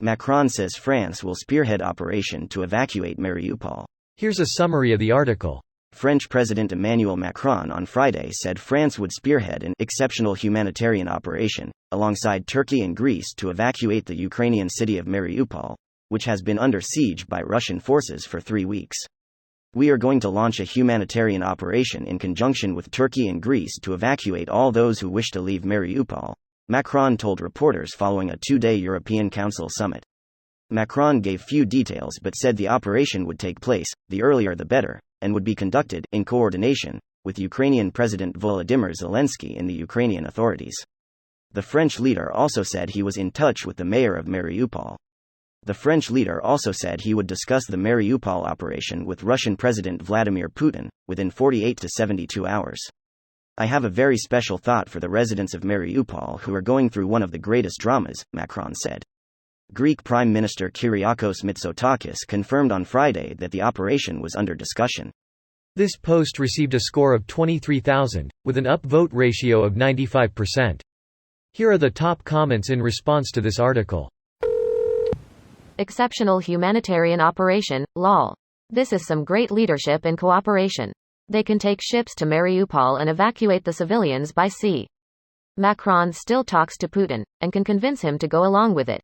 Macron says France will spearhead operation to evacuate Mariupol. Here's a summary of the article. French President Emmanuel Macron on Friday said France would spearhead an exceptional humanitarian operation, alongside Turkey and Greece, to evacuate the Ukrainian city of Mariupol, which has been under siege by Russian forces for 3 weeks. We are going to launch a humanitarian operation in conjunction with Turkey and Greece to evacuate all those who wish to leave Mariupol, Macron told reporters following a 2-day European Council summit. Macron gave few details but said the operation would take place, the earlier the better, and would be conducted, in coordination, with Ukrainian President Volodymyr Zelensky and the Ukrainian authorities. The French leader also said he was in touch with the mayor of Mariupol. The French leader also said he would discuss the Mariupol operation with Russian President Vladimir Putin, within 48 to 72 hours. I have a very special thought for the residents of Mariupol who are going through one of the greatest dramas, Macron said. Greek Prime Minister Kyriakos Mitsotakis confirmed on Friday that the operation was under discussion. This post received a score of 23,000, with an upvote ratio of 95%. Here are the top comments in response to this article. Exceptional humanitarian operation, lol. This is some great leadership and cooperation. They can take ships to Mariupol and evacuate the civilians by sea. Macron still talks to Putin, and can convince him to go along with it.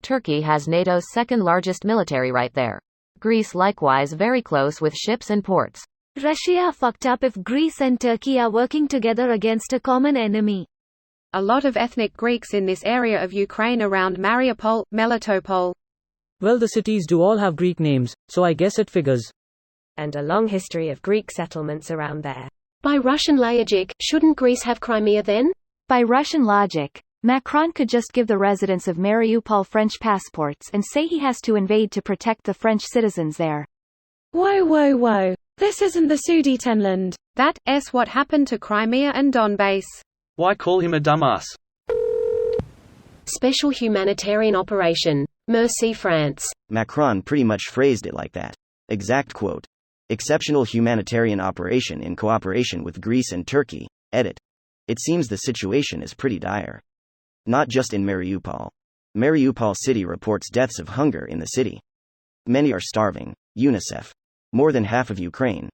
Turkey has NATO's second largest military right there. Greece likewise very close with ships and ports. Russia fucked up if Greece and Turkey are working together against a common enemy. A lot of ethnic Greeks in this area of Ukraine around Mariupol, Melitopol. Well, the cities do all have Greek names, so I guess it figures. And a long history of Greek settlements around there. By Russian logic, shouldn't Greece have Crimea then? By Russian logic, Macron could just give the residents of Mariupol French passports and say he has to invade to protect the French citizens there. Whoa. This isn't the Sudetenland. That's what happened to Crimea and Donbass. Why call him a dumbass? Special humanitarian operation. Merci France. Macron pretty much phrased it like that. Exact quote. Exceptional humanitarian operation in cooperation with Greece and Turkey. Edit. It seems the situation is pretty dire. Not just in Mariupol. Mariupol city reports deaths of hunger in the city. Many are starving. UNICEF. More than half of Ukraine's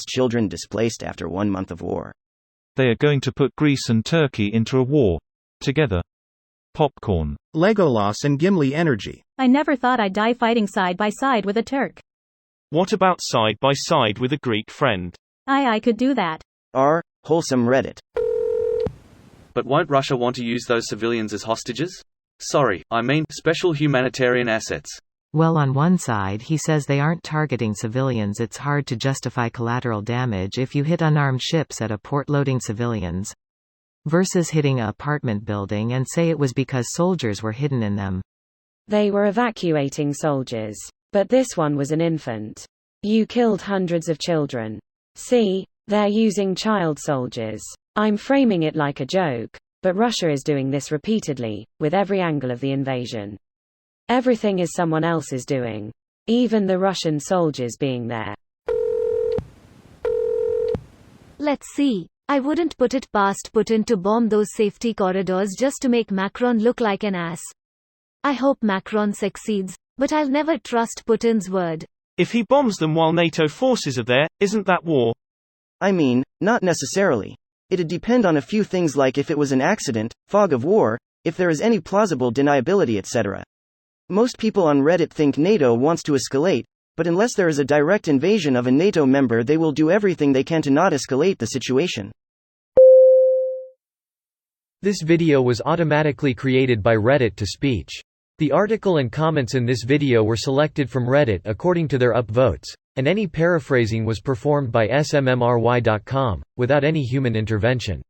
children displaced after 1 month of war. They are going to put Greece and Turkey into a war. Together. Popcorn. Legolas and Gimli energy. I never thought I'd die fighting side by side with a Turk. What about side by side with a Greek friend? I could do that. Wholesome Reddit. But won't Russia want to use those civilians as hostages? Sorry, I mean, special humanitarian assets. Well, on one side he says they aren't targeting civilians. It's hard to justify collateral damage if you hit unarmed ships at a port loading civilians. Versus hitting an apartment building and say it was because soldiers were hidden in them. They were evacuating soldiers. But this one was an infant. You killed hundreds of children. See, they're using child soldiers. I'm framing it like a joke, but Russia is doing this repeatedly, with every angle of the invasion. Everything is someone else's doing. Even the Russian soldiers being there. Let's see. I wouldn't put it past Putin to bomb those safety corridors just to make Macron look like an ass. I hope Macron succeeds, but I'll never trust Putin's word. If he bombs them while NATO forces are there, isn't that war? I mean, not necessarily. It'd depend on a few things like if it was an accident, fog of war, if there is any plausible deniability, etc. Most people on Reddit think NATO wants to escalate, but unless there is a direct invasion of a NATO member, they will do everything they can to not escalate the situation. This video was automatically created by Reddit to speech. The article and comments in this video were selected from Reddit according to their upvotes, and any paraphrasing was performed by smmry.com, without any human intervention.